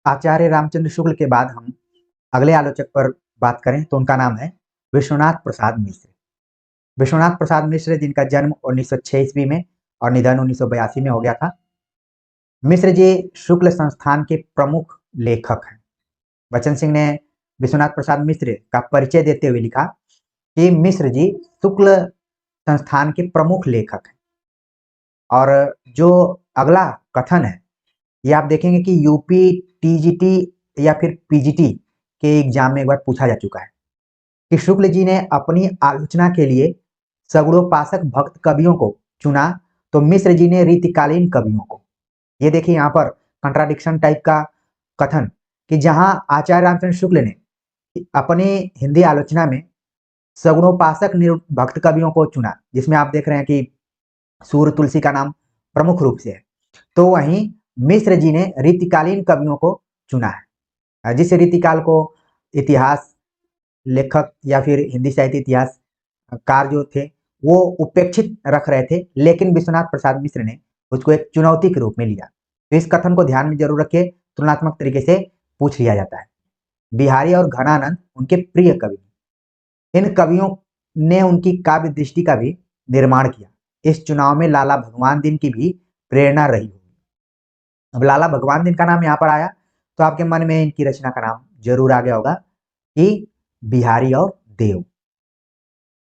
आचार्य रामचंद्र शुक्ल के बाद हम अगले आलोचक पर बात करें तो उनका नाम है विश्वनाथ प्रसाद मिश्र। विश्वनाथ प्रसाद मिश्र जिनका जन्म 1906 ईस्वी में और निधन 1982 में हो गया था। मिश्र जी शुक्ल संस्थान के प्रमुख लेखक हैं। बच्चन सिंह ने विश्वनाथ प्रसाद मिश्र का परिचय देते हुए लिखा कि मिश्र जी शुक्ल संस्थान के प्रमुख लेखक हैं। और जो अगला कथन है ये आप देखेंगे कि यूपी टीजीटी या फिर पीजीटी के एग्जाम में एक बार पूछा जा चुका है कि शुक्ल जी ने अपनी आलोचना के लिए सगुणोपासक भक्त कवियों को चुना तो मिश्र जी ने रीतिकालीन कवियों को। ये देखिए यहाँ पर कंट्राडिक्शन टाइप का कथन कि जहां आचार्य रामचंद्र शुक्ल ने अपनी हिंदी आलोचना में सगुणोपासक भक्त कवियों को चुना, जिसमें आप देख रहे हैं कि सूर्य तुलसी का नाम प्रमुख रूप से है, तो वहीं मिश्र जी ने रीतिकालीन कवियों को चुना है। जिस रीतिकाल को इतिहास लेखक या फिर हिंदी साहित्य इतिहास कार जो थे वो उपेक्षित रख रहे थे, लेकिन विश्वनाथ प्रसाद मिश्र ने उसको एक चुनौती के रूप में लिया। तो इस कथन को ध्यान में जरूर रखिए, तुलनात्मक तरीके से पूछ लिया जाता है। बिहारी और घनानंद उनके प्रिय कवि, इन कवियों ने उनकी काव्य दृष्टि का भी निर्माण किया। इस चुनाव में लाला भगवान दिन की भी प्रेरणा रही होगी। अब लाला भगवान दिन का नाम यहाँ पर आया तो आपके मन में इनकी रचना का नाम जरूर आ गया होगा कि बिहारी और देव।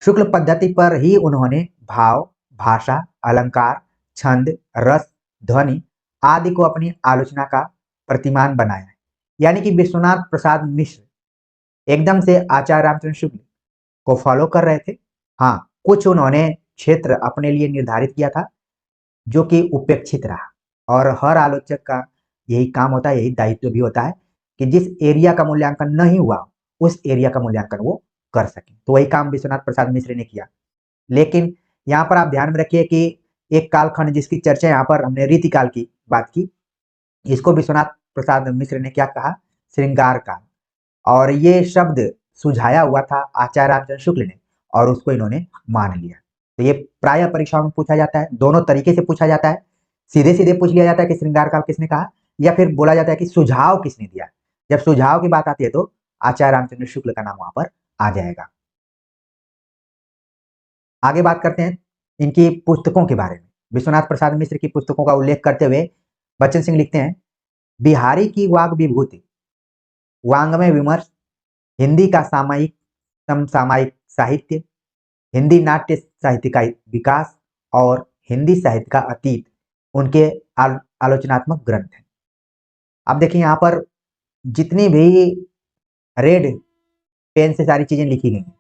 शुक्ल पद्धति पर ही उन्होंने भाव, भाषा, अलंकार, छंद, रस, ध्वनि आदि को अपनी आलोचना का प्रतिमान बनाया है। यानी कि विश्वनाथ प्रसाद मिश्र एकदम से आचार्य रामचंद्र शुक्ल को फॉलो कर रहे थे। हाँ, कुछ उन्होंने क्षेत्र अपने लिए निर्धारित किया था जो कि उपेक्षित रहा, और हर आलोचक का यही काम होता है, यही दायित्व भी होता है कि जिस एरिया का मूल्यांकन नहीं हुआ उस एरिया का मूल्यांकन वो कर सके। तो वही काम विश्वनाथ प्रसाद मिश्र ने किया। लेकिन यहाँ पर आप ध्यान में रखिए कि एक कालखंड जिसकी चर्चा यहाँ पर हमने रीतिकाल की बात की, इसको विश्वनाथ प्रसाद मिश्र ने क्या कहा, श्रृंगार काल। और ये शब्द सुझाया हुआ था आचार्य रामचंद्र शुक्ल ने और उसको इन्होंने मान लिया। तो ये प्राय परीक्षाओं में पूछा जाता है, दोनों तरीके से पूछा जाता है। सीधे सीधे पूछ लिया जाता है कि श्रृंगार काल किसने कहा, या फिर बोला जाता है कि सुझाव किसने दिया। जब सुझाव की बात आती है तो आचार्य रामचंद्र शुक्ल का नाम वहां पर आ जाएगा। आगे बात करते हैं इनकी पुस्तकों के बारे में। विश्वनाथ प्रसाद मिश्र की पुस्तकों का उल्लेख करते हुए बच्चन सिंह लिखते हैं, बिहारी की वाग विभूति, वांग्मय विमर्श, हिंदी का सामायिक समसामयिक साहित्य, हिंदी नाट्य साहित्य का विकास और हिंदी साहित्य का अतीत उनके आलोचनात्मक ग्रंथ हैं। अब देखिए यहाँ पर जितनी भी रेड पेन से सारी चीजें लिखी गई हैं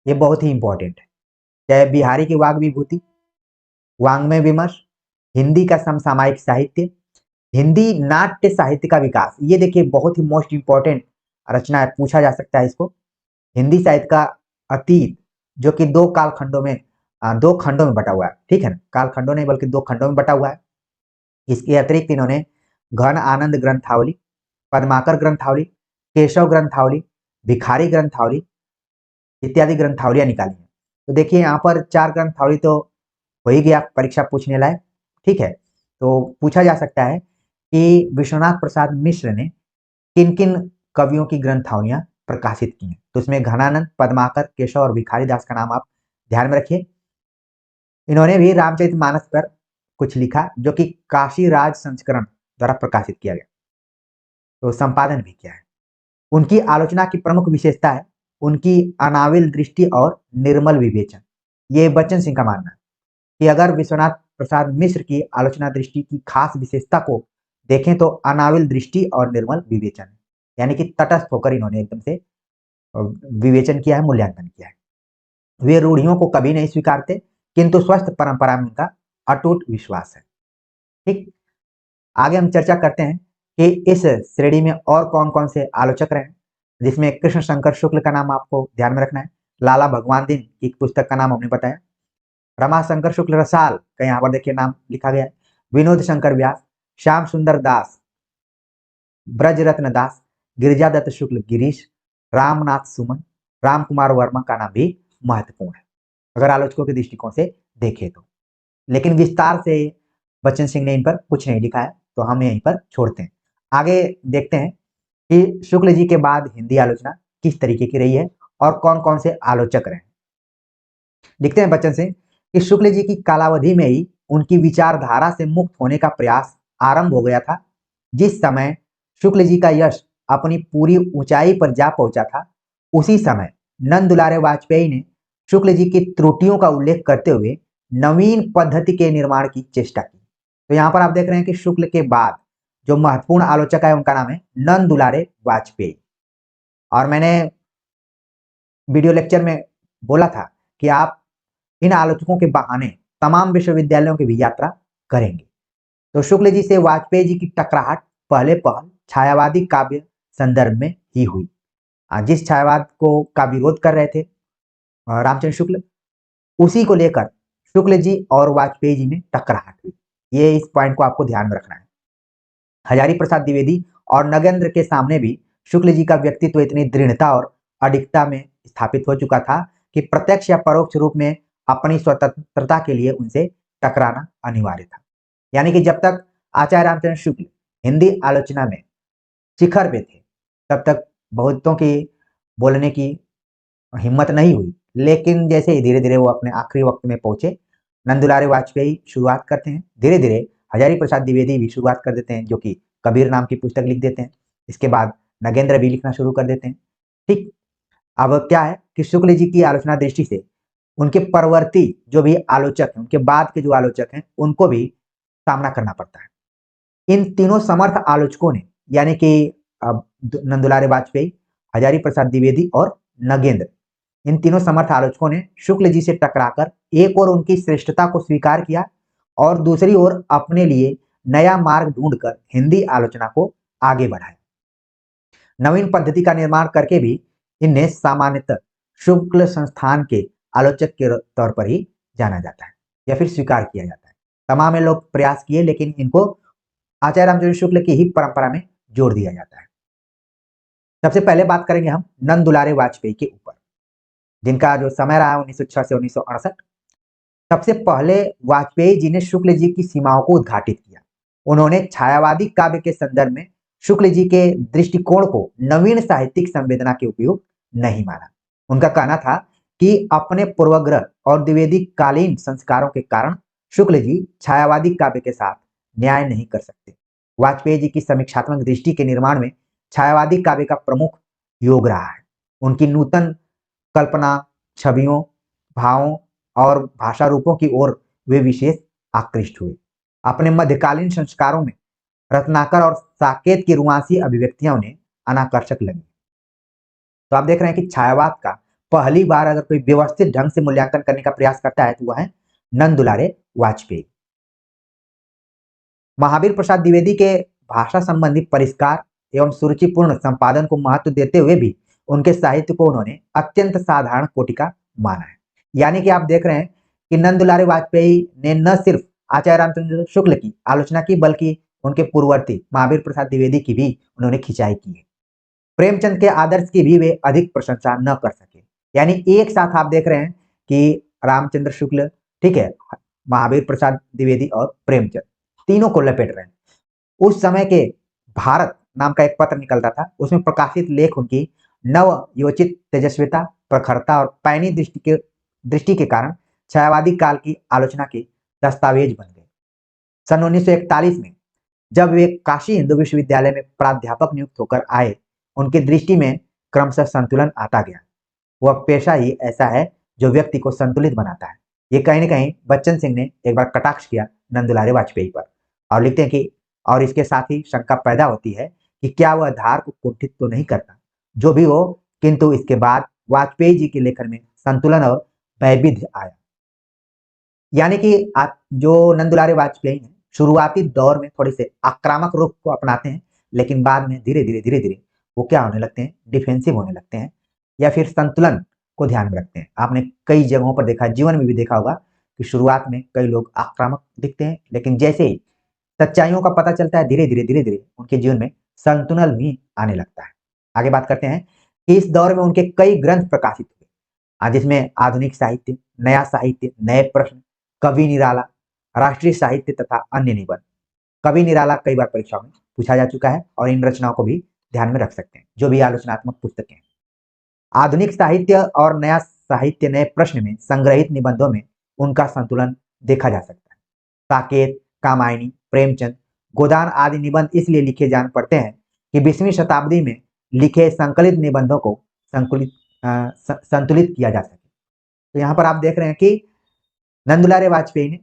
ये बहुत ही इंपॉर्टेंट है। चाहे बिहारी की वाग विभूति, वांग्मय विमर्श, हिंदी का समसामयिक साहित्य, हिंदी नाट्य साहित्य का विकास, ये देखिए बहुत ही मोस्ट इंपॉर्टेंट रचना है, पूछा जा सकता है इसको। हिंदी साहित्य का अतीत जो कि दो कालखंडों में दो खंडों में बटा हुआ है, ठीक है ना, कालखंडों नहीं बल्कि दो खंडों में बटा हुआ है। इसके अतिरिक्त इन्होंने घन आनंद ग्रंथावली, पद्माकर ग्रंथावली, केशव ग्रंथावली, भिखारी ग्रंथावली इत्यादि ग्रंथावलियां निकाली हैं। तो देखिए यहाँ पर 4 ग्रंथावली तो हो ही गया परीक्षा पूछने लायक, ठीक है। तो पूछा जा सकता है कि विश्वनाथ प्रसाद मिश्र ने किन किन कवियों की ग्रंथावलियां प्रकाशित की हैं। तो इसमें घनानंद, पद्माकर, केशव और भिखारी दास का नाम आप ध्यान में रखिए। इन्होंने भी रामचरितमानस पर कुछ लिखा जो कि काशी राज संस्करण द्वारा प्रकाशित किया गया, तो संपादन भी किया है। उनकी आलोचना की प्रमुख विशेषता है उनकी अनाविल दृष्टि और निर्मल विवेचन। ये बच्चन सिंह का मानना है कि अगर विश्वनाथ प्रसाद मिश्र की आलोचना दृष्टि की खास विशेषता को देखें तो अनाविल दृष्टि और निर्मल विवेचन, यानी कि तटस्थ होकर इन्होंने एकदम से विवेचन किया है, मूल्यांकन किया है। वे रूढ़ियों को कभी नहीं स्वीकारते किंतु स्वस्थ परंपरा में उनका अटूट विश्वास है। ठीक, आगे हम चर्चा करते हैं कि इस श्रेणी में और कौन कौन से आलोचक रहे, जिसमें कृष्ण शंकर शुक्ल का नाम आपको ध्यान में रखना है। लाला भगवान दिन की पुस्तक का नाम हमने बताया। रमाशंकर शुक्ल रसाल का यहाँ पर देखिए नाम लिखा गया है। विनोद शंकर व्यास, श्याम सुंदर दास, ब्रजरत्न दास, गिरिजादत्त शुक्ल गिरीश, रामनाथ सुमन, राम कुमार वर्मा का नाम भी महत्वपूर्ण है अगर आलोचकों के दृष्टिकोण से देखें तो। लेकिन विस्तार से बच्चन सिंह ने इन पर कुछ नहीं लिखा है तो हम यहीं पर छोड़ते हैं। आगे देखते हैं कि शुक्ल जी के बाद हिंदी आलोचना किस तरीके की रही है और कौन कौन से आलोचक रहे। लिखते हैं बच्चन सिंह कि शुक्ल जी की कालावधि में ही उनकी विचारधारा से मुक्त होने का प्रयास आरंभ हो गया था। जिस समय शुक्ल जी का यश अपनी पूरी ऊंचाई पर जा पहुंचा था, उसी समय नंद दुलारे वाजपेयी ने शुक्ल जी की त्रुटियों का उल्लेख करते हुए नवीन पद्धति के निर्माण की चेष्टा की। तो यहाँ पर आप देख रहे हैं कि शुक्ल के बाद जो महत्वपूर्ण आलोचक है उनका नाम है नंद दुलारे वाजपेयी। और मैंने वीडियो लेक्चर में बोला था कि आप इन आलोचकों के बहाने तमाम विश्वविद्यालयों की भी यात्रा करेंगे। तो शुक्ल जी से वाजपेयी जी की टकराहट पहले पहल छायावादी काव्य संदर्भ में ही हुई। जिस छायावाद को का विरोध कर रहे थे रामचंद्र शुक्ल, उसी को लेकर शुक्ल जी और वाजपेयी जी में टकराहट हुई। ये इस पॉइंट को आपको ध्यान में रखना है। हजारी प्रसाद द्विवेदी और नगेंद्र के सामने भी शुक्ल जी का व्यक्तित्व इतनी दृढ़ता और अडिगता में स्थापित हो चुका था कि प्रत्यक्ष या परोक्ष रूप में अपनी स्वतंत्रता के लिए उनसे टकराना अनिवार्य था। यानी कि जब तक आचार्य रामचंद्र शुक्ल हिंदी आलोचना में शिखर पे थे, तब तक बहुतों की बोलने की हिम्मत नहीं हुई। लेकिन जैसे ही धीरे धीरे वो अपने आखिरी वक्त में पहुंचे, नंद दुलारे वाजपेयी शुरुआत करते हैं, धीरे धीरे हजारी प्रसाद द्विवेदी भी शुरुआत कर देते हैं, जो कि कबीर नाम की पुस्तक लिख देते हैं। इसके बाद नगेंद्र भी लिखना शुरू कर देते हैं। ठीक, अब क्या है कि शुक्ल जी की आलोचना दृष्टि से उनके परवर्ती जो भी आलोचक हैं, उनके बाद के जो आलोचक हैं, उनको भी सामना करना पड़ता है। इन तीनों समर्थ आलोचकों ने, यानी कि नंद दुलारे वाजपेयी, हजारी प्रसाद द्विवेदी और नगेंद्र, इन तीनों समर्थ आलोचकों ने शुक्ल जी से टकराकर एक और उनकी श्रेष्ठता को स्वीकार किया और दूसरी ओर अपने लिए नया मार्ग ढूंढकर हिंदी आलोचना को आगे बढ़ाया। नवीन पद्धति का निर्माण करके भी इन्हें सामान्यतः शुक्ल संस्थान के आलोचक के तौर पर ही जाना जाता है या फिर स्वीकार किया जाता है। तमाम लोग प्रयास किए, लेकिन इनको आचार्य रामचंद्र शुक्ल की ही परंपरा में जोड़ दिया जाता है। सबसे पहले बात करेंगे हम नंद दुलारे वाजपेयी के ऊपर, जिनका जो समय रहा 1906 से 1968। सबसे पहले वाजपेयी जी ने शुक्ल जी की सीमाओं को उद्घाटित किया। उन्होंने छायावादी काव्य के संदर्भ में शुक्ल जी के दृष्टिकोण को नवीन साहित्यिक संवेदना के उपयोग नहीं माना। उनका कहना था कि अपने पूर्वग्रह और द्विवेदी कालीन संस्कारों के कारण शुक्ल जी छायावादी काव्य के साथ न्याय नहीं कर सकते। वाजपेयी जी की समीक्षात्मक दृष्टि के निर्माण में छायावादी काव्य का प्रमुख योग रहा है। उनकी नूतन कल्पना, छवियों, भावों और भाषा रूपों की ओर वे विशेष आकृष्ट हुए। अपने मध्यकालीन संस्कारों में रत्नाकर और साकेत की रुआंसी अभिव्यक्तियां उन्हें अनाकर्षक लगी। तो आप देख रहे हैं कि छायावाद का पहली बार अगर कोई व्यवस्थित ढंग से मूल्यांकन करने का प्रयास करता है तो वह है नंद दुलारे वाजपेयी। महावीर प्रसाद द्विवेदी के भाषा संबंधी परिष्कार एवं सुरुचिपूर्ण संपादन को महत्व देते हुए भी उनके साहित्य को उन्होंने अत्यंत साधारण कोटि का माना है। यानी कि आप देख रहे हैं कि नंद दुलारे वाजपेयी ने न सिर्फ आचार्य रामचंद्र शुक्ल की आलोचना की, बल्कि उनके पूर्ववर्ती महावीर प्रसाद द्विवेदी की भी उन्होंने खिंचाई की है। प्रेमचंद के आदर्श की भी वे अधिक प्रशंसा न कर सके। यानी एक साथ आप देख रहे हैं कि रामचंद्र शुक्ल, ठीक है, महावीर प्रसाद द्विवेदी और प्रेमचंद, तीनों को लपेट रहे हैं। उस समय के भारत नाम का एक पत्र निकलता था, उसमें प्रकाशित लेख उनकी नव योचित तेजस्विता, प्रखरता और पैनी दृष्टि के कारण छायावादी काल की आलोचना के दस्तावेज बन गए। सन 1941 में जब वे काशी हिंदू विश्वविद्यालय में प्राध्यापक नियुक्त होकर आए, उनकी दृष्टि में क्रमशः संतुलन आता गया। वह पेशा ही ऐसा है जो व्यक्ति को संतुलित बनाता है। ये कहीं ना कहीं बच्चन सिंह ने एक बार कटाक्ष किया नंद दुलारे वाजपेयी पर, और लिखते हैं कि और इसके साथ ही शंका पैदा होती है कि क्या वह धार को कुंठित तो नहीं करता। जो भी हो, किंतु इसके बाद वाजपेयी जी के लेखन में संतुलन और वैविध्य आया। यानी कि जो नंद दुलारे वाजपेयी हैं, शुरुआती दौर में थोड़े से आक्रामक रूप को अपनाते हैं, लेकिन बाद में धीरे धीरे वो क्या होने लगते हैं, डिफेंसिव होने लगते हैं, या फिर संतुलन को ध्यान में रखते हैं। आपने कई जगहों पर देखा, जीवन में भी देखा होगा कि शुरुआत में कई लोग आक्रामक दिखते हैं, लेकिन जैसे ही सच्चाइयों का पता चलता है, धीरे धीरे उनके जीवन में संतुलन भी आने लगता है। आगे बात करते हैं कि इस दौर में उनके कई ग्रंथ प्रकाशित हुए, जिसमें आधुनिक साहित्य, नया साहित्य, नए प्रश्न, कवि निराला, राष्ट्रीय साहित्य तथा अन्य निबंध। कवि निराला कई बार परीक्षाओं में पूछा जा चुका है और इन रचनाओं को भी ध्यान में रख सकते हैं, जो भी आलोचनात्मक पुस्तकें हैं। आधुनिक साहित्य और नया साहित्य नए प्रश्न में संग्रहित निबंधों में उनका संतुलन देखा जा सकता है। साकेत, कामायनी, प्रेमचंद, गोदान आदि निबंध इसलिए लिखे जान पड़ते हैं कि 20वीं शताब्दी में लिखे संकलित निबंधों को संतुलित किया जा सके। तो यहाँ पर आप देख रहे हैं कि नंदुलारे वाजपेयी ने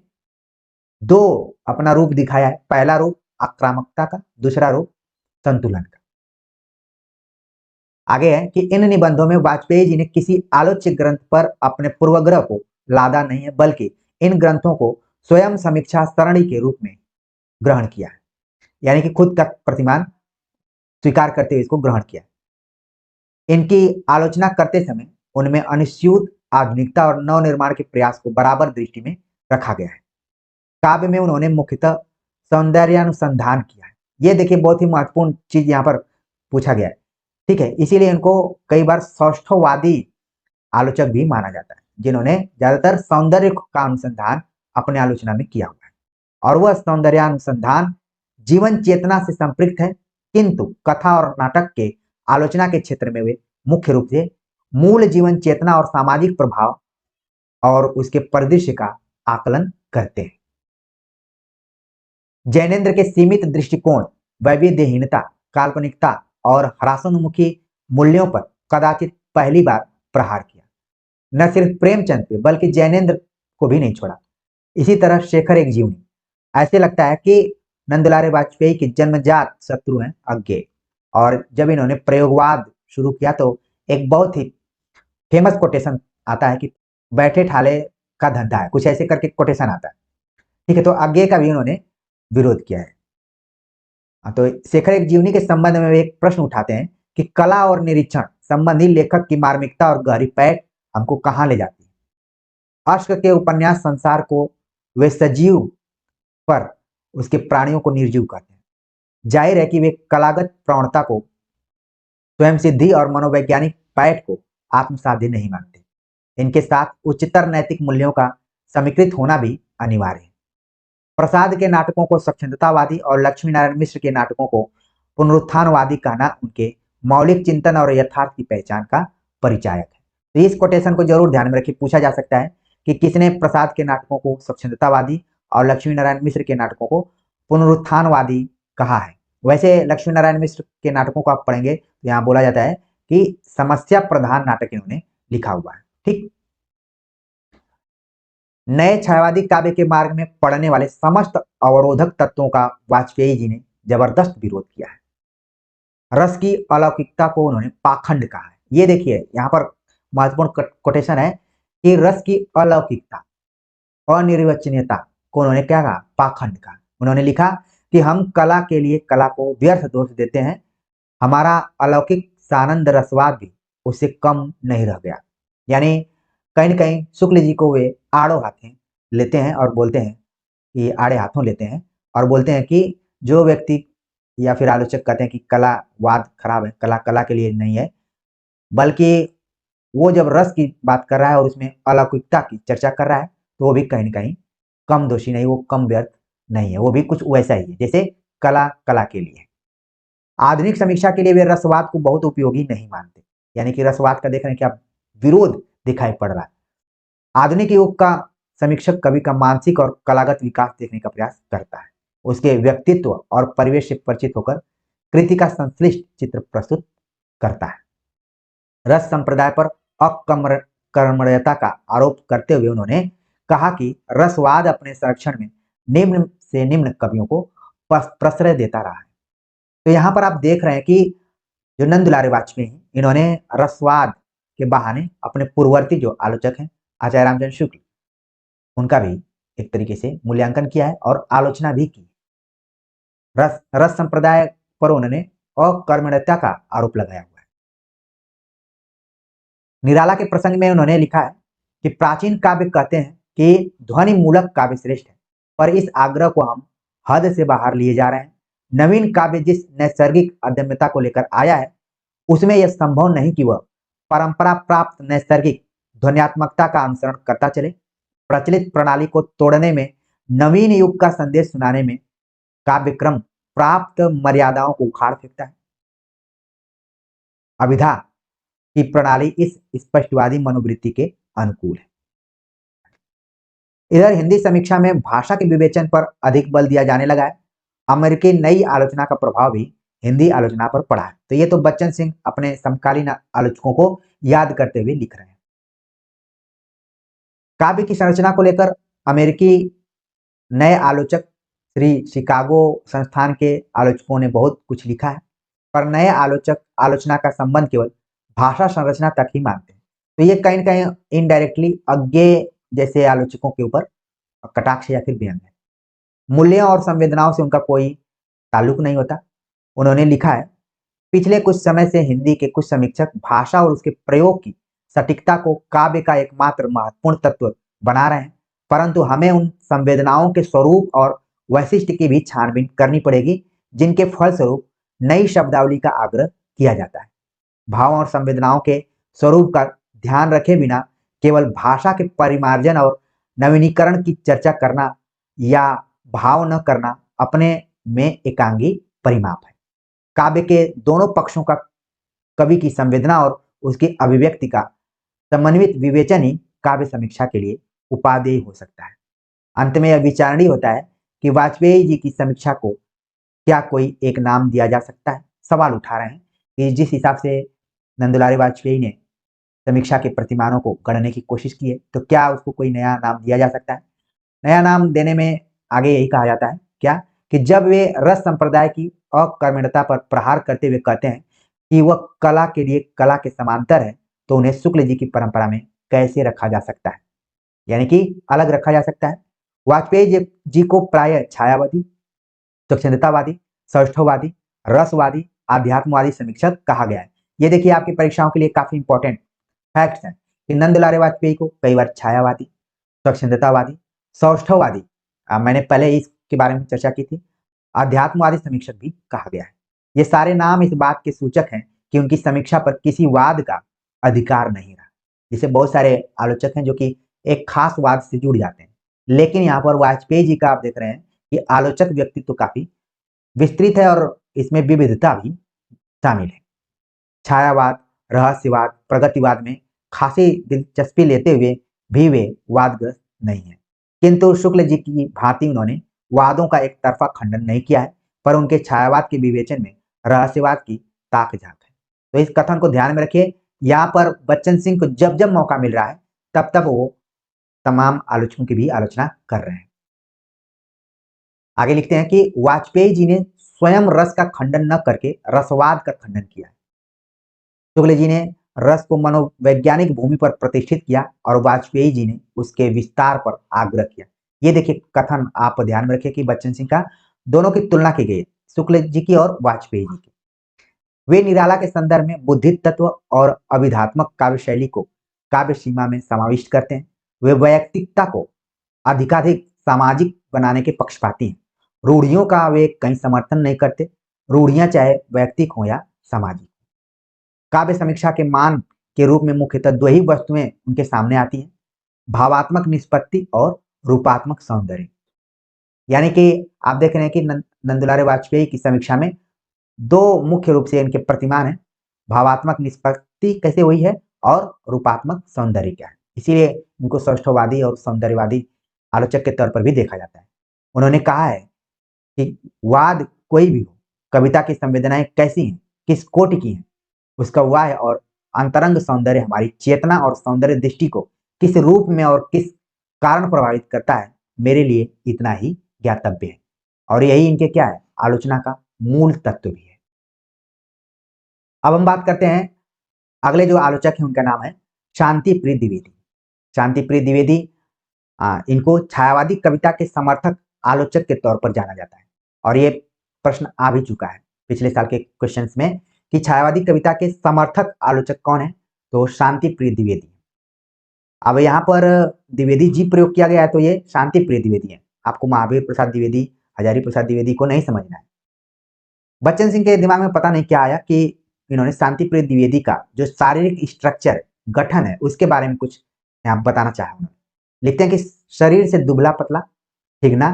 दो अपना रूप दिखाया है। पहला रूप आक्रामकता का, दूसरा रूप संतुलन का। आगे है कि इन निबंधों में वाजपेयी जी ने किसी आलोच्य ग्रंथ पर अपने पूर्वग्रह को लादा नहीं है, बल्कि इन ग्रंथों को स्वयं समीक्षा सरणी के रूप में ग्रहण किया है, यानी कि खुद का प्रतिमान स्वीकार करते हुए इसको ग्रहण किया। इनकी आलोचना करते समय उनमें अनुस्यूत आधुनिकता और नवनिर्माण के प्रयास को बराबर दृष्टि में रखा गया है। काव्य में उन्होंने मुख्यतः सौंदर्यानुसंधान किया है। ये देखिए बहुत ही महत्वपूर्ण चीज यहाँ पर पूछा गया है, ठीक है। इसीलिए इनको कई बार सौष्ठववादी आलोचक भी माना जाता है, जिन्होंने ज्यादातर सौंदर्य का अनुसंधान अपने आलोचना में किया हुआ है, और वह सौंदर्यानुसंधान जीवन चेतना से संपृक्त है, किंतु कथा और नाटक के आलोचना के क्षेत्र में वे मुख्य रूप से मूल जीवन चेतना और सामाजिक प्रभाव और उसके परिदृश्य का आकलन करते हैं। जैनेन्द्र के सीमित दृष्टिकोण, वैविध्यहीनता, काल्पनिकता और ह्रासोन्मुखी मूल्यों पर कदाचित पहली बार प्रहार किया। न सिर्फ प्रेमचंद पे बल्कि जैनेन्द्र को भी नहीं छोड़ा। इसी तरह शेखर एक जीवनी। ऐसे लगता है कि नंदलारे वाजपेयी के जन्मजात शत्रु हैं अज्ञेय, और जब इन्होंने प्रयोगवाद शुरू किया तो एक बहुत ही फेमस कोटेशन आता है कि बैठे ठाले का धंधा है, कुछ ऐसे करके कोटेशन आता है, ठीक है। तो अज्ञेय का भी उन्होंने विरोध किया है। तो शेखर एक जीवनी के संबंध में वे एक प्रश्न उठाते हैं कि कला और निरीक्षण संबंधी लेखक की मार्मिकता और गहरी पैठ हमको कहाँ ले जाती है। अश्क के उपन्यास संसार को वे सजीव पर उसके प्राणियों को निर्जीव कहते हैं। जाहिर है कि वे कलागत प्रवणता को, स्वयं सिद्धि और मनोवैज्ञानिक पैठ को आत्मसाध्य नहीं मानते। इनके साथ उच्चतर नैतिक मूल्यों का समीकृत होना भी अनिवार्य है। प्रसाद के नाटकों को स्वच्छंदतावादी और लक्ष्मी नारायण मिश्र के नाटकों को पुनरुत्थानवादी कहना उनके मौलिक चिंतन और यथार्थ की पहचान का परिचायक है। तो इस कोटेशन को जरूर ध्यान में रखिए, पूछा जा सकता है कि किसने प्रसाद के नाटकों को स्वच्छंदतावादी और लक्ष्मी नारायण मिश्र के नाटकों को पुनरुत्थानवादी कहा है। वैसे लक्ष्मी नारायण मिश्र के नाटकों को आप पढ़ेंगे तो यहाँ बोला जाता है कि समस्या प्रधान नाटक इन्होंने लिखा हुआ है, ठीक। नए छायावादी काव्य के मार्ग में पड़ने वाले समस्त अवरोधक तत्वों का वाजपेयी जी ने जबरदस्त विरोध किया है। रस की अलौकिकता को उन्होंने पाखंड कहा है। ये देखिए यहाँ पर महत्वपूर्ण कोटेशन है कि रस की अलौकिकता, अनिर्वचनीयता को उन्होंने क्या कहा, पाखंड कहा। उन्होंने लिखा कि हम कला के लिए कला को व्यर्थ दोष देते हैं, हमारा अलौकिक सानंद रसवाद भी उससे कम नहीं रह गया। यानी कहीं न कहीं शुक्ल जी को वे आड़ो हाथों लेते हैं और बोलते हैं कि आड़े हाथों लेते हैं और बोलते हैं कि जो व्यक्ति या फिर आलोचक कहते हैं कि कलावाद खराब है, कला कला के लिए नहीं है, बल्कि वो जब रस की बात कर रहा है और उसमें अलौकिकता की चर्चा कर रहा है तो वो भी कहीं न कहीं कम दोषी नहीं, वो कम व्यर्थ नहीं है, वो भी कुछ वैसा ही है जैसे कला कला के लिए। आधुनिक समीक्षा के लिए वे रसवाद को बहुत उपयोगी नहीं मानते, यानी कि रसवाद का देख रहे हैं कि आप विरोध दिखाई पड़ रहा है। आधुनिक युग का समीक्षक कवि का मानसिक और कलागत विकास देखने का प्रयास करता है, उसके व्यक्तित्व और परिवेश से परिचित होकर कृति का संश्लिष्ट चित्र प्रस्तुत करता है। रस संप्रदाय पर अकर्मण्यता का आरोप करते हुए उन्होंने कहा कि रसवाद अपने संरक्षण में निम्न से निम्न कवियों को प्रश्रय देता रहा है। तो यहाँ पर आप देख रहे हैं कि जो नंदलारे वाजपेयी इन्होंने रसवाद के बहाने अपने पूर्ववर्ती जो आलोचक हैं आचार्य रामचंद्र शुक्ल, उनका भी एक तरीके से मूल्यांकन किया है और आलोचना भी की। रस संप्रदाय पर उन्होंने अकर्मण्यता का आरोप लगाया हुआ है। निराला के प्रसंग में उन्होंने लिखा है कि प्राचीन काव्य कहते हैं कि ध्वनि मूलक काव्य श्रेष्ठ है, पर इस आग्रह को हम हद से बाहर लिए जा रहे हैं। नवीन काव्य जिस नैसर्गिक अदम्यता को लेकर आया है उसमें यह संभव नहीं कि वह परंपरा प्राप्त नैसर्गिक ध्वन्यात्मकता का अनुसरण करता चले। प्रचलित प्रणाली को तोड़ने में, नवीन युग का संदेश सुनाने में काव्यक्रम प्राप्त मर्यादाओं को उखाड़ फेंकता है। अभिधा की प्रणाली इस स्पष्टवादी मनोवृत्ति के अनुकूल है। इधर हिंदी समीक्षा में भाषा के विवेचन पर अधिक बल दिया जाने लगा है। अमेरिकी नई आलोचना का प्रभाव भी हिंदी आलोचना पर पड़ा है। तो ये तो बच्चन सिंह अपने समकालीन आलोचकों को याद करते हुए लिख रहे हैं। काव्य की संरचना को लेकर अमेरिकी नए आलोचक श्री शिकागो संस्थान के आलोचकों ने बहुत कुछ लिखा है, पर नए आलोचक आलोचना का संबंध केवल भाषा संरचना तक ही मानते हैं। तो ये कहीं न कहीं इनडायरेक्टली अज्ञेय जैसे आलोचकों के ऊपर कटाक्ष या फिर व्यंग है। मूल्यों और संवेदनाओं से उनका कोई ताल्लुक नहीं होता। उन्होंने लिखा है, पिछले कुछ समय से हिंदी के कुछ समीक्षक भाषा और उसके प्रयोग की सटीकता को काव्य का एकमात्र महत्वपूर्ण तत्व बना रहे हैं, परंतु हमें उन संवेदनाओं के स्वरूप और वैशिष्ट्य की भी छानबीन करनी पड़ेगी जिनके फलस्वरूप नई शब्दावली का आग्रह किया जाता है। भाव और संवेदनाओं के स्वरूप का ध्यान रखे बिना केवल भाषा के परिमार्जन और नवीनीकरण की चर्चा करना या भाव न करना अपने में एकांगी परिमाप है। काव्य के दोनों पक्षों का कवि की संवेदना और उसकी अभिव्यक्ति का समन्वित विवेचन ही काव्य समीक्षा के लिए उपादेय हो सकता है। अंत में यह विचारणीय होता है कि वाजपेयी जी की समीक्षा को क्या कोई एक नाम दिया जा सकता है। सवाल उठा रहे हैं कि जिस हिसाब से नंदलाल वाजपेयी ने समीक्षा के प्रतिमानों को गढ़ने की कोशिश की है, तो क्या उसको कोई नया नाम दिया जा सकता है। नया नाम देने में आगे यही कहा जाता है क्या कि जब वे रस संप्रदाय की अकर्मण्यता पर प्रहार करते हुए कहते हैं कि वह कला के लिए कला के समांतर है, तो उन्हें शुक्ल जी की परंपरा में कैसे रखा जा सकता है, यानी कि अलग रखा जा सकता है। वाजपेयी जी को प्राय छायावादी, स्वच्छंदतावादी, सौष्ठववादी, रसवादी, आध्यात्मवादी समीक्षक कहा गया है। ये देखिए आपकी परीक्षाओं के लिए काफी इंपॉर्टेंट फैक्ट्स हैं कि नंदलाल वाजपेयी को कई बार छायावादी, स्वच्छंदतावादी, सौष्ठववादी, मैंने पहले इसके बारे में चर्चा की थी, आध्यात्मवादी समीक्षक भी कहा गया है। ये सारे नाम इस बात के सूचक हैं कि उनकी समीक्षा पर किसी वाद का अधिकार नहीं रहा। जैसे बहुत सारे आलोचक हैं जो कि एक खास वाद से जुड़ जाते हैं, लेकिन यहाँ पर वाजपेयी जी का आप देख रहे हैं कि आलोचक व्यक्तित्व काफी विस्तृत है और इसमें विविधता भी शामिल है। छायावाद, रहस्यवाद, प्रगतिवाद में खासी दिलचस्पी लेते हुए भी वे वादग्रस्त नहीं है, किंतु शुक्ल जी की भांति उन्होंने वादों का एक तरफा खंडन नहीं किया है, पर उनके छायावाद के विवेचन में रहस्यवाद की ताक झांक है। तो इस कथन को ध्यान में रखिए। यहाँ पर बच्चन सिंह को जब जब मौका मिल रहा है तब तब वो तमाम आलोचकों की भी आलोचना कर रहे हैं। आगे लिखते हैं कि वाजपेयी जी ने स्वयं रस का खंडन न करके रसवाद का खंडन किया। शुक्ल जी ने रस को मनोवैज्ञानिक भूमि पर प्रतिष्ठित किया और वाजपेयी जी ने उसके विस्तार पर आग्रह किया। ये देखिए कथन आप ध्यान में रखिए कि बच्चन सिंह का दोनों की तुलना की गई, शुक्ल जी की और वाजपेयी जी की। वे निराला के संदर्भ में बुद्धित तत्व और अभिधात्मक काव्य शैली को काव्य सीमा में समाविष्ट करते हैं। वे वैयक्तिकता को अधिकाधिक सामाजिक बनाने के पक्षपाती हैं। रूढ़ियों का वे कहीं समर्थन नहीं करते, रूढ़ियां चाहे वैयक्तिक हो या सामाजिक। काव्य समीक्षा के मान के रूप में मुख्यतः दो ही वस्तुएं उनके सामने आती हैं, भावात्मक निष्पत्ति और रूपात्मक सौंदर्य। यानी कि आप देख रहे हैं कि नंदलाल वाजपेयी की समीक्षा में दो मुख्य रूप से इनके प्रतिमान है, भावात्मक निष्पत्ति कैसे हुई है और रूपात्मक सौंदर्य क्या है। इसीलिए इनको सौष्ठववादी और सौंदर्यवादी आलोचक के तौर पर भी देखा जाता है। उन्होंने कहा है कि वाद कोई भी हो, कविता की संवेदनाएं कैसी हैं, किस कोटि की हैं, उसका वाह्य और अंतरंग सौंदर्य हमारी चेतना और सौंदर्य दृष्टि को किस रूप में और किस कारण प्रभावित करता है, मेरे लिए इतना ही ज्ञातव्य है। और यही इनके क्या है, आलोचना का मूल तत्व भी है। अब हम बात करते हैं अगले जो आलोचक है, उनका नाम है शांति प्रिय द्विवेदी। शांति प्रिय द्विवेदी, इनको छायावादी कविता के समर्थक आलोचक के तौर पर जाना जाता है। और ये प्रश्न आ भी चुका है पिछले साल के क्वेश्चंस में कि छायावादी कविता के समर्थक आलोचक कौन है, तो शांति प्रिय द्विवेदी। अब यहाँ पर द्विवेदी जी प्रयोग किया गया है, तो ये शांति प्रिय द्विवेदी है। आपको महावीर प्रसाद द्विवेदी, हजारी प्रसाद द्विवेदी को नहीं समझना है। बच्चन सिंह के दिमाग में पता नहीं क्या आया कि इन्होंने शांति प्रिय द्विवेदी का जो शारीरिक स्ट्रक्चर गठन है उसके बारे में कुछ यहाँ बताना चाहा उन्होंने। लिखते हैं कि शरीर से दुबला पतला, ठिगना,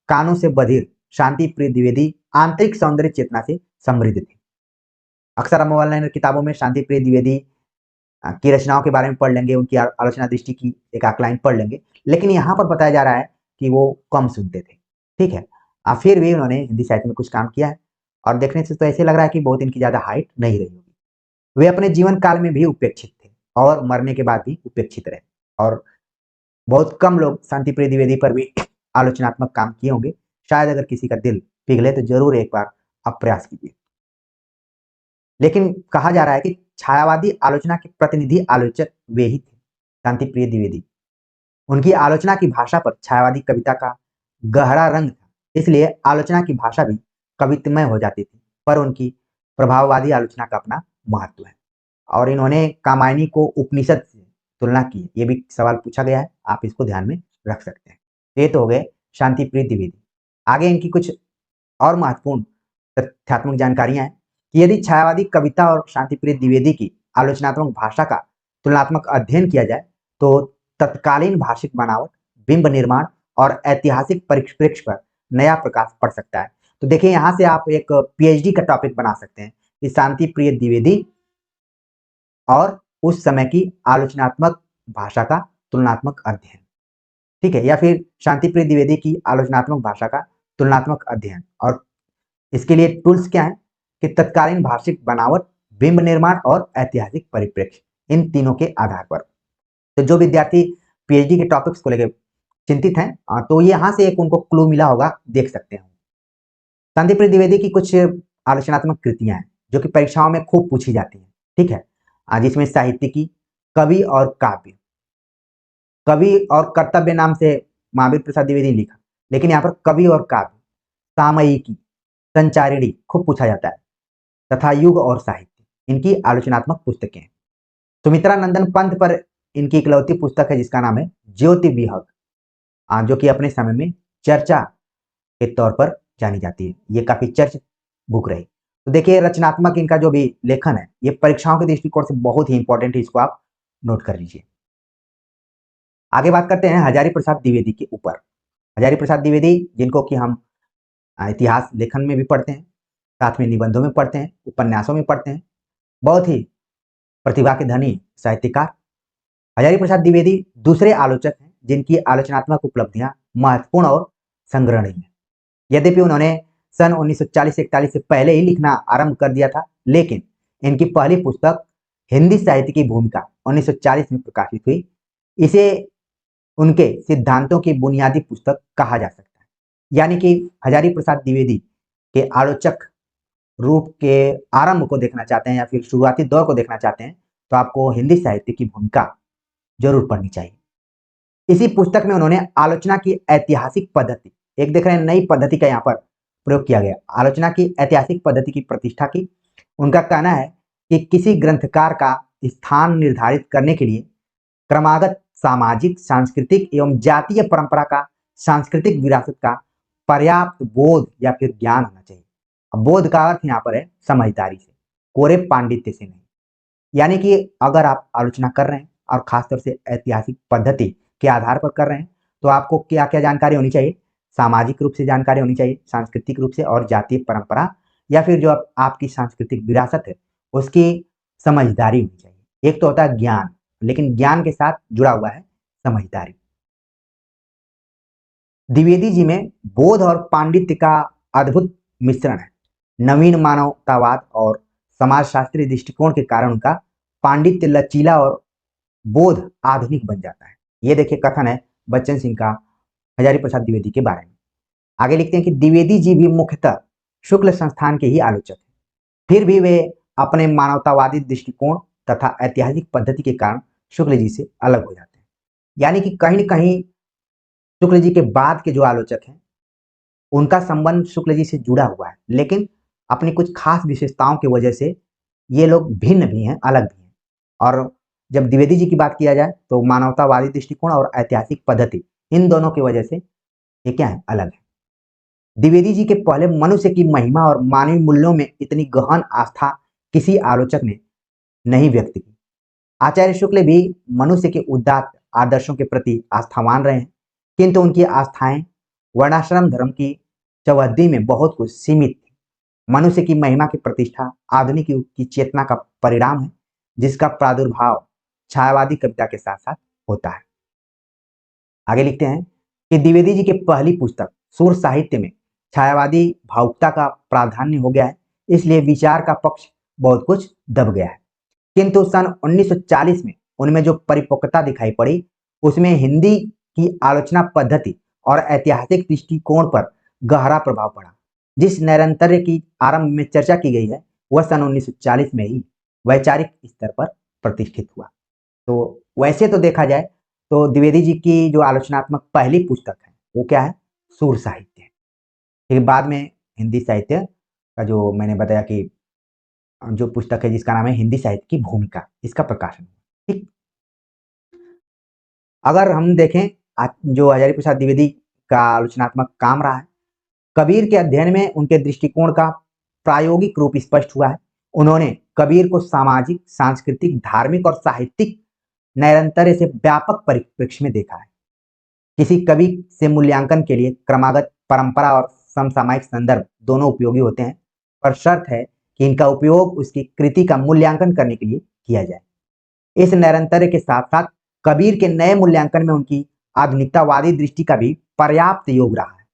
कानों से बधिर शांति प्रिय द्विवेदी आंतरिक सौंदर्य चेतना से समृद्ध थे। अक्सर हम ऑनलाइन किताबों में शांति प्रिय द्विवेदी की रचनाओं के बारे में पढ़ लेंगे, उनकी आलोचना दृष्टि की एक आकलाइन पढ़ लेंगे, लेकिन यहाँ पर बताया जा रहा है कि वो कम सुनते थे। ठीक है, फिर भी उन्होंने हिंदी साहित्य में कुछ काम किया है और देखने से तो ऐसे लग रहा है कि बहुत इनकी ज्यादा हाइट नहीं रही होगी। वे अपने जीवन काल में भी उपेक्षित थे और मरने के बाद भी उपेक्षित रहे, और बहुत कम लोग शांति प्रिय द्विवेदी पर भी आलोचनात्मक काम किए होंगे। शायद अगर किसी का दिल पिघले तो जरूर एक बार आप प्रयास कीजिए। लेकिन कहा जा रहा है कि छायावादी आलोचना के प्रतिनिधि आलोचक वे ही थे, शांति प्रिय द्विवेदी। उनकी आलोचना की भाषा पर छायावादी कविता का गहरा रंग था, इसलिए आलोचना की भाषा भी कवित्वमय हो जाती थी, पर उनकी प्रभाववादी आलोचना का अपना महत्व है। और इन्होंने कामायनी को उपनिषद से तुलना की, ये भी सवाल पूछा गया है, आप इसको ध्यान में रख सकते हैं। ये तो हो गए शांति प्रिय द्विवेदी। आगे इनकी कुछ और महत्वपूर्ण तथ्यात्मक जानकारियां हैं कि यदि छायावादी कविता और शांति प्रिय द्विवेदी की आलोचनात्मक भाषा का तुलनात्मक अध्ययन किया जाए तो तत्कालीन भाषिक बनावट, बिंब निर्माण और ऐतिहासिक परिप्रेक्ष्य पर नया प्रकाश पड़ सकता है। तो देखिए यहाँ से आप एक पीएचडी का टॉपिक बना सकते हैं कि शांति प्रिय द्विवेदी और उस समय की आलोचनात्मक भाषा का तुलनात्मक अध्ययन। ठीक है, या फिर शांति प्रिय द्विवेदी की आलोचनात्मक भाषा का तुलनात्मक अध्ययन। और इसके लिए टूल्स क्या है कि तत्कालीन भाषिक बनावट, बिंब निर्माण और ऐतिहासिक परिप्रेक्ष्य, इन तीनों के आधार पर। तो जो विद्यार्थी पीएचडी के टॉपिक्स को लेकर चिंतित हैं, तो यहाँ से एक उनको क्लू मिला होगा, देख सकते हैं। शांति प्रिय द्विवेदी की कुछ आलोचनात्मक कृतियां हैं जो कि परीक्षाओं में खूब पूछी जाती हैं। ठीक है, जिसमें साहित्यिकी, कवि और काव्य, कवि और कर्तव्य नाम से महावीर प्रसाद द्विवेदी लिखा, लेकिन यहाँ पर कवि और काव्य, सामयिकी, संचारिणी खूब पूछा जाता है, तथा युग और साहित्य, इनकी आलोचनात्मक पुस्तकें हैं। सुमित्रा नंदन पंत पर इनकी इकलौती पुस्तक है जिसका नाम है ज्योति विहग, जो कि अपने समय में चर्चा के तौर पर जानी जाती है। ये काफी चर्चित बुक रही। तो देखिए रचनात्मक इनका जो भी लेखन है ये परीक्षाओं के दृष्टिकोण से बहुत ही इंपॉर्टेंट है, इसको आप नोट कर लीजिए। आगे बात करते हैं हजारी प्रसाद द्विवेदी के ऊपर। हजारी प्रसाद द्विवेदी जिनको कि हम इतिहास लेखन में भी पढ़ते हैं, साथ में निबंधों में पढ़ते हैं, उपन्यासों में पढ़ते हैं, बहुत ही प्रतिभा के धनी साहित्यकार हजारी प्रसाद द्विवेदी दूसरे आलोचक हैं जिनकी आलोचनात्मक उपलब्धियां महत्वपूर्ण और संग्रहणीय हैं। यद्यपि उन्होंने सन 1940-41 से पहले ही लिखना आरंभ कर दिया था, लेकिन इनकी पहली पुस्तक हिंदी साहित्य की भूमिका 1940 में प्रकाशित हुई। इसे उनके सिद्धांतों की बुनियादी पुस्तक कहा जा सकता है। यानी कि हजारी प्रसाद द्विवेदी के आलोचक रूप के आरंभ को देखना चाहते हैं या फिर शुरुआती दौर को देखना चाहते हैं तो आपको हिंदी साहित्य की भूमिका जरूर पढ़नी चाहिए। इसी पुस्तक में उन्होंने आलोचना की ऐतिहासिक पद्धति, एक देख रहे हैं नई पद्धति का यहाँ पर प्रयोग किया गया, आलोचना की ऐतिहासिक पद्धति की प्रतिष्ठा की। उनका कहना है कि किसी ग्रंथकार का स्थान निर्धारित करने के लिए क्रमागत सामाजिक, सांस्कृतिक एवं जातीय परंपरा का, सांस्कृतिक विरासत का पर्याप्त बोध या फिर ज्ञान होना चाहिए। बोध का अर्थ यहाँ पर है समझदारी से, कोरे पांडित्य से नहीं। यानी कि अगर आप आलोचना कर रहे हैं और खासतौर से ऐतिहासिक पद्धति के आधार पर कर रहे हैं तो आपको क्या क्या जानकारी होनी चाहिए, सामाजिक रूप से जानकारी होनी चाहिए, सांस्कृतिक रूप से, और जातीय परंपरा या फिर जो आपकी सांस्कृतिक विरासत है उसकी समझदारी होनी चाहिए। एक तो होता है ज्ञान, लेकिन ज्ञान के साथ जुड़ा हुआ है समझदारी। द्विवेदी जी में बोध और पांडित्य का अद्भुत मिश्रण है। नवीन मानवतावाद और समाजशास्त्रीय दृष्टिकोण के कारण उनका पांडित्य लचीला और बोध आधुनिक बन जाता है। ये देखिए कथन है बच्चन सिंह का हजारी प्रसाद द्विवेदी के बारे में। आगे लिखते हैं कि द्विवेदी जी भी मुख्यतः शुक्ल संस्थान के ही आलोचक हैं, फिर भी वे अपने मानवतावादी दृष्टिकोण तथा ऐतिहासिक पद्धति के कारण शुक्ल जी से अलग हो जाते हैं। यानी कि कहीं न कहीं शुक्ल जी के बाद के जो आलोचक हैं उनका संबंध शुक्ल जी से जुड़ा हुआ है, लेकिन अपनी कुछ खास विशेषताओं की वजह से ये लोग भिन्न भी हैं, अलग भी हैं। और जब द्विवेदी जी की बात किया जाए तो मानवतावादी दृष्टिकोण और ऐतिहासिक पद्धति, इन दोनों की वजह से ये क्या है, अलग है। द्विवेदी जी के पहले मनुष्य की महिमा और मानवीय मूल्यों में इतनी गहन आस्था किसी आलोचक ने नहीं व्यक्त की। आचार्य शुक्ल भी मनुष्य के उदात्त आदर्शों के प्रति आस्थावान रहे हैं, किंतु उनकी आस्थाएं वर्णाश्रम धर्म की चौहद्दी में बहुत कुछ सीमित थी। मनुष्य की महिमा की प्रतिष्ठा आधुनिक युग की चेतना का परिणाम है, जिसका प्रादुर्भाव छायावादी कविता के साथ साथ होता है। आगे लिखते हैं कि द्विवेदी जी की पहली पुस्तक सुर साहित्य में छायावादी भावुकता का प्राधान्य हो गया है, इसलिए विचार का पक्ष बहुत कुछ दब गया है। किंतु सन 1940 में उनमें जो परिपक्वता दिखाई पड़ी, उसमें हिंदी की आलोचना पद्धति और ऐतिहासिक दृष्टिकोण पर गहरा प्रभाव पड़ा। जिस नैरंतर्य की आरंभ में चर्चा की गई है, वह सन 1940 में ही वैचारिक स्तर पर प्रतिष्ठित हुआ। तो वैसे तो देखा जाए तो द्विवेदी जी की जो आलोचनात्मक पहली पुस्तक है वो क्या है, सुर साहित्य है। फिर बाद में हिंदी साहित्य का जो मैंने बताया कि जो पुस्तक है जिसका नाम है हिंदी साहित्य की भूमिका, इसका प्रकाशन। ठीक, अगर हम देखें जो हजारी प्रसाद द्विवेदी का आलोचनात्मक काम रहा है, कबीर के अध्ययन में उनके दृष्टिकोण का प्रायोगिक रूप स्पष्ट हुआ है। उन्होंने कबीर को सामाजिक, सांस्कृतिक, धार्मिक और साहित्यिक नैरंतर्य से व्यापक परिप्रेक्ष्य में देखा है। किसी कवि से मूल्यांकन के लिए क्रमागत परंपरा और समसामयिक संदर्भ दोनों उपयोगी होते हैं, पर शर्त है कि इनका उपयोग उसकी कृति का मूल्यांकन करने के लिए किया जाए। इस नैरंतर्य के साथ साथ कबीर के नए मूल्यांकन में उनकी आधुनिकतावादी दृष्टि का भी पर्याप्त योग रहा है।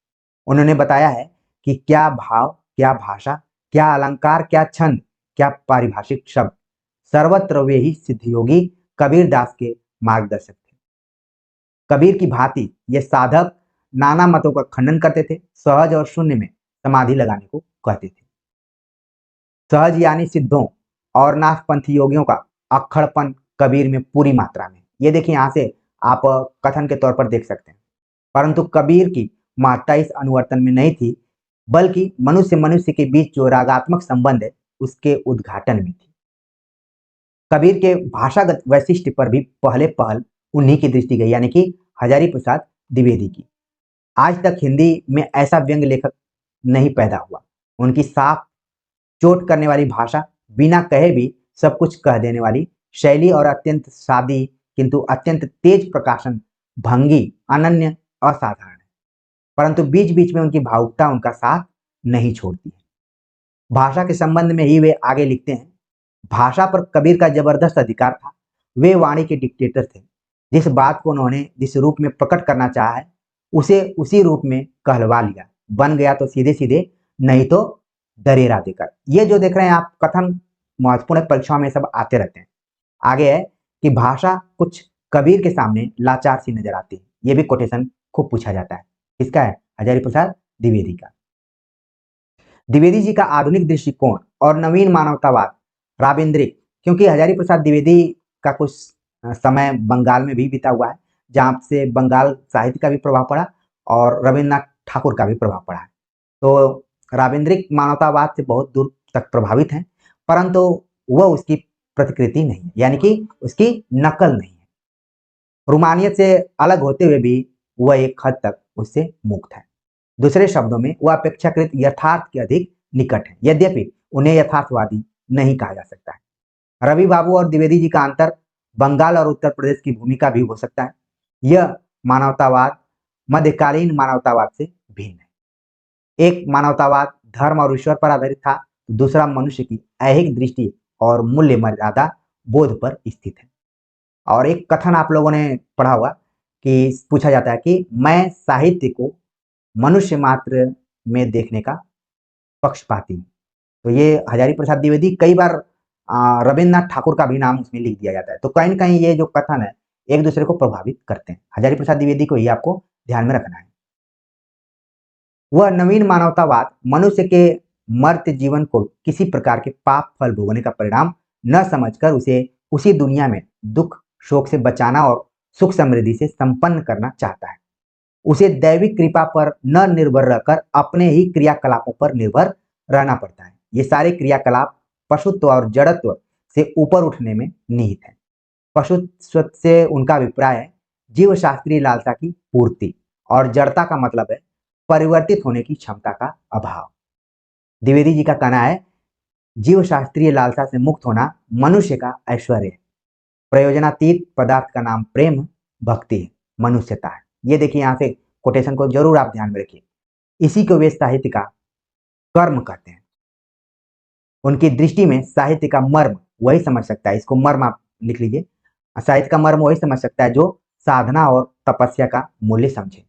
उन्होंने बताया है कि क्या भाव, क्या भाषा, क्या अलंकार, क्या छंद, क्या पारिभाषिक शब्द, सर्वत्र वे ही सिद्धयोगी कबीर दास के मार्गदर्शक थे। कबीर की भांति ये साधक नाना मतों का खंडन करते थे, सहज और शून्य में समाधि लगाने को कहते थे। सहज यानी सिद्धों और नाथपंथी योगियों का अक्खड़पन कबीर में पूरी मात्रा में। ये देखिए, यहां से आप कथन के तौर पर देख सकते हैं। परंतु कबीर की महत्ता इस अनुवर्तन में नहीं थी, बल्कि मनुष्य मनुष्य के बीच जो रागात्मक संबंध है उसके उद्घाटन में थी। कबीर के भाषागत वैशिष्ट्य पर भी पहले पहल उन्हीं की दृष्टि गई, यानी कि हजारी प्रसाद द्विवेदी की। आज तक हिंदी में ऐसा व्यंग लेखक नहीं पैदा हुआ। उनकी साफ चोट करने वाली भाषा, बिना कहे भी सब कुछ कह देने वाली शैली और अत्यंत सादी किंतु अत्यंत तेज प्रकाशन भंगी अनन्य असाधारण है। परंतु बीच बीच में उनकी भावुकता उनका साथ नहीं छोड़ती है। भाषा के संबंध में ही वे आगे लिखते हैं, भाषा पर कबीर का जबरदस्त अधिकार था। वे वाणी के डिक्टेटर थे। जिस बात को उन्होंने जिस रूप में प्रकट करना चाहा है, उसे उसी रूप में कहलवा लिया। बन गया तो सीधे सीधे, नहीं तो दरेरा देकर। ये जो देख रहे हैं आप कथन, महत्वपूर्ण परीक्षाओं में सब आते रहते हैं। आगे है कि भाषा कुछ कबीर के सामने लाचार सी नजर आती है। ये भी कोटेशन खूब पूछा जाता है। किसका है? हजारी प्रसाद द्विवेदी का। द्विवेदी जी का आधुनिक दृष्टिकोण और नवीन मानवतावाद राबिंद्रिक, क्योंकि हजारी प्रसाद द्विवेदी का कुछ समय बंगाल में भी बीता हुआ है, जहाँ से बंगाल साहित्य का भी प्रभाव पड़ा और रविन्द्रनाथ ठाकुर का भी प्रभाव पड़ा है। तो राबिंद्रिक मानवतावाद से बहुत दूर तक प्रभावित हैं, परंतु वह उसकी प्रतिकृति नहीं है, यानी कि उसकी नकल नहीं है। रूमानियत से अलग होते हुए भी वह एक हद तक उससे मुक्त है। दूसरे शब्दों में वह अपेक्षाकृत यथार्थ के अधिक निकट है, यद्यपि उन्हें यथार्थवादी नहीं कहा जा सकता है। रवि बाबू और द्विवेदी जी का अंतर बंगाल और उत्तर प्रदेश की भूमिका भी हो सकता है। यह मानवतावाद मध्यकालीन मानवतावाद से भिन्न है। एक मानवतावाद धर्म और ईश्वर पर आधारित था, दूसरा मनुष्य की ऐहिक दृष्टि और मूल्य मर्यादा बोध पर स्थित है। और एक कथन आप लोगों ने पढ़ा होगा कि पूछा जाता है कि मैं साहित्य को मनुष्य मात्र में देखने का पक्षपाती हूँ। तो ये हजारी प्रसाद द्विवेदी, कई बार रविन्द्रनाथ ठाकुर का भी नाम उसमें लिख दिया जाता है। तो कहीं ना कहीं ये जो कथन है एक दूसरे को प्रभावित करते हैं। हजारी प्रसाद द्विवेदी को ही आपको ध्यान में रखना है। वह नवीन मानवतावाद मनुष्य के मर्त्य जीवन को किसी प्रकार के पाप फल भोगने का परिणाम न समझकर उसे उसी दुनिया में दुख शोक से बचाना और सुख समृद्धि से संपन्न करना चाहता है। उसे दैविक कृपा पर न निर्भर रहकर अपने ही क्रियाकलापों पर निर्भर रहना पड़ता है। ये सारे क्रियाकलाप पशुत्व और जड़त्व से ऊपर उठने में निहित है। पशुत्व से उनका अभिप्राय है जीव शास्त्रीय लालसा की पूर्ति, और जड़ता का मतलब है परिवर्तित होने की क्षमता का अभाव। द्विवेदी जी का कहना है जीव शास्त्रीय लालसा से मुक्त होना मनुष्य का ऐश्वर्य है। प्रयोजनातीत पदार्थ का नाम प्रेम भक्ति है, मनुष्यता है। ये देखिए, यहाँ से कोटेशन को जरूर आप ध्यान में रखिए। इसी को वे साहित्य का कर्म कहते हैं। उनकी दृष्टि में साहित्य का मर्म वही समझ सकता है, इसको मर्म आप लिख लीजिए, साहित्य का मर्म वही समझ सकता है जो साधना और तपस्या का मूल्य समझे।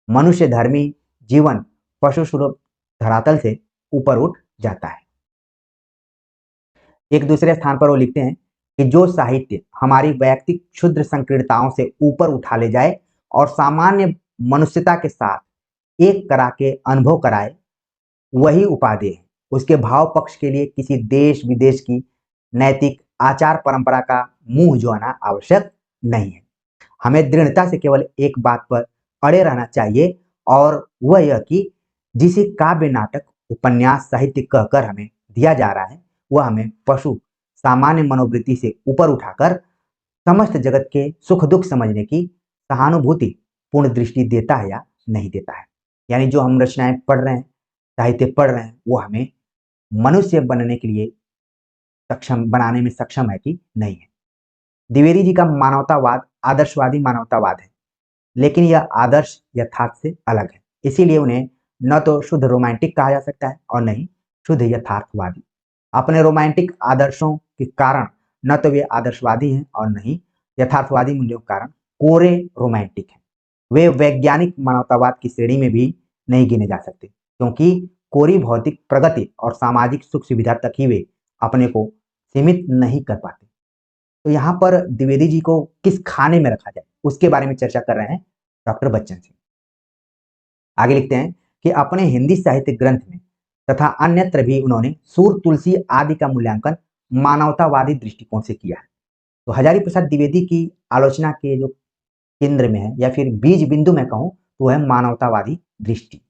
मनुष्य धर्मी जीवन पशु सुलभ धरातल से ऊपर उठ जाता है। एक दूसरे स्थान पर वो लिखते हैं कि जो साहित्य हमारी वैयक्तिक क्षुद्र संकीर्णताओं से ऊपर उठा ले जाए और सामान्य मनुष्यता के साथ एक करा के अनुभव कराए, वही उपादेय है। उसके भाव पक्ष के लिए किसी देश विदेश की नैतिक आचार परंपरा का मुंह जोना आवश्यक नहीं है। हमें दृढ़ता से केवल एक बात पर अड़े रहना चाहिए, और वह यह कि जिसे काव्य नाटक उपन्यास साहित्य कहकर हमें दिया जा रहा है, वह हमें पशु सामान्य मनोवृत्ति से ऊपर उठाकर समस्त जगत के सुख दुख समझने की सहानुभूति पूर्ण दृष्टि देता है या नहीं देता है। यानी जो हम रचनाएं पढ़ रहे हैं, साहित्य पढ़ रहे हैं, वो हमें मनुष्य बनने के लिए सक्षम बनाने में सक्षम है कि नहीं है। द्विवेदी जी का मानवतावाद आदर्शवादी मानवतावाद है, लेकिन यह आदर्श यथार्थ से अलग है। इसीलिए उन्हें न तो शुद्ध रोमांटिक कहा जा सकता है और न ही शुद्ध यथार्थवादी। अपने रोमांटिक आदर्शों के कारण न तो वे आदर्शवादी हैं और न ही यथार्थवादी मूल्यों के कारण कोरे रोमांटिक हैं। वे वैज्ञानिक मानवतावाद की श्रेणी में भी नहीं गिने जा सकते, क्योंकि कोरी भौतिक प्रगति और सामाजिक सुख सुविधा तक ही वे अपने को सीमित नहीं कर पाते। तो यहाँ पर द्विवेदी जी को किस खाने में रखा जाए, उसके बारे में चर्चा कर रहे हैं डॉक्टर बच्चन सिंह। आगे लिखते हैं कि अपने हिंदी साहित्य ग्रंथ में तथा अन्यत्र भी उन्होंने सूर तुलसी आदि का मूल्यांकन मानवतावादी दृष्टिकोण से किया है। तो हजारी प्रसाद द्विवेदी की आलोचना के जो केंद्र में है या फिर बीज बिंदु में कहूं तो है मानवतावादी दृष्टि।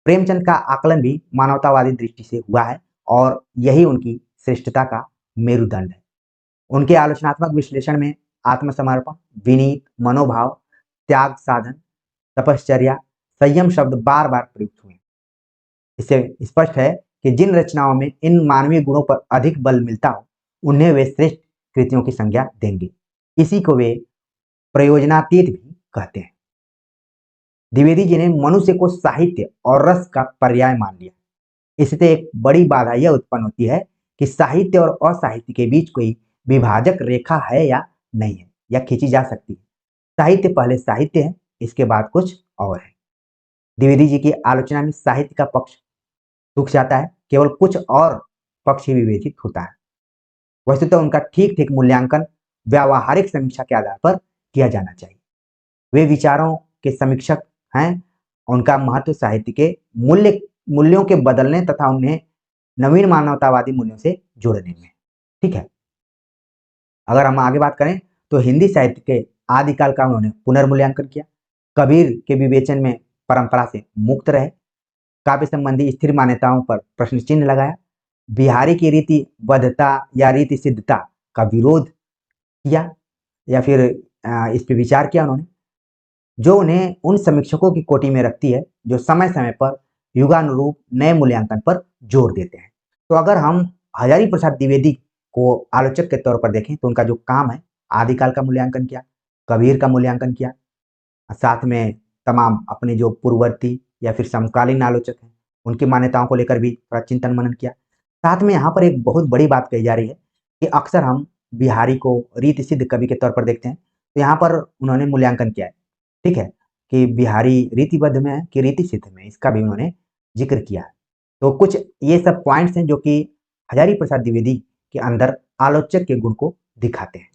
प्रेमचंद का आकलन भी मानवतावादी दृष्टि से हुआ है और यही उनकी श्रेष्ठता का मेरुदंड है। उनके आलोचनात्मक विश्लेषण में आत्मसमर्पण, विनीत मनोभाव, त्याग साधन, तपश्चर्या, संयम शब्द बार बार प्रयुक्त हुए। इससे स्पष्ट है कि जिन रचनाओं में इन मानवीय गुणों पर अधिक बल मिलता हो, उन्हें वे श्रेष्ठ कृतियों की संज्ञा देंगे। इसी को वे प्रयोजनातीत भी कहते हैं। द्विवेदी जी ने मनुष्य को साहित्य और रस का पर्याय मान लिया। इससे एक बड़ी बाधा यह उत्पन्न होती है कि साहित्य और असाहित्य के बीच कोई विभाजक रेखा है या नहीं है, या खींची जा सकती है। साहित्य पहले साहित्य है, इसके बाद कुछ और है। द्विवेदी जी की आलोचना में साहित्य का पक्ष सूख जाता है, केवल कुछ और पक्ष ही विवेचित होता है। वस्तुतः उनका ठीक ठीक मूल्यांकन व्यावहारिक समीक्षा के आधार पर किया जाना चाहिए। वे विचारों के समीक्षक हैं। उनका महत्व साहित्य के मूल्यों के बदलने तथा उन्हें नवीन मानवतावादी मूल्यों से जोड़ने में। ठीक है, अगर हम आगे बात करें तो हिंदी साहित्य के आदिकाल का उन्होंने पुनर्मूल्यांकन किया। कबीर के विवेचन में परंपरा से मुक्त रहे, काव्य संबंधी स्थिर मान्यताओं पर प्रश्न चिन्ह लगाया, बिहारी की रीति बद्धता या रीति सिद्धता का विरोध किया या फिर इस पर विचार किया उन्होंने, जो उन्हें उन समीक्षकों की कोटि में रखती है जो समय समय पर युगानुरूप नए मूल्यांकन पर जोर देते हैं। तो अगर हम हजारी प्रसाद द्विवेदी को आलोचक के तौर पर देखें तो उनका जो काम है, आदिकाल का मूल्यांकन किया, कबीर का मूल्यांकन किया, साथ में तमाम अपने जो पूर्ववर्ती या फिर समकालीन आलोचक हैं उनकी मान्यताओं को लेकर भी थोड़ा चिंतन मनन किया। साथ में यहाँ पर एक बहुत बड़ी बात कही जा रही है कि अक्सर हम बिहारी को रीति सिद्ध कवि के तौर पर देखते हैं, तो यहाँ पर उन्होंने मूल्यांकन किया है, ठीक है, कि बिहारी रीतिबद्ध में है कि रीति सिद्ध में, इसका भी उन्होंने जिक्र किया है। तो कुछ ये सब पॉइंट्स हैं जो कि हजारी प्रसाद द्विवेदी के अंदर आलोचक के गुण को दिखाते हैं।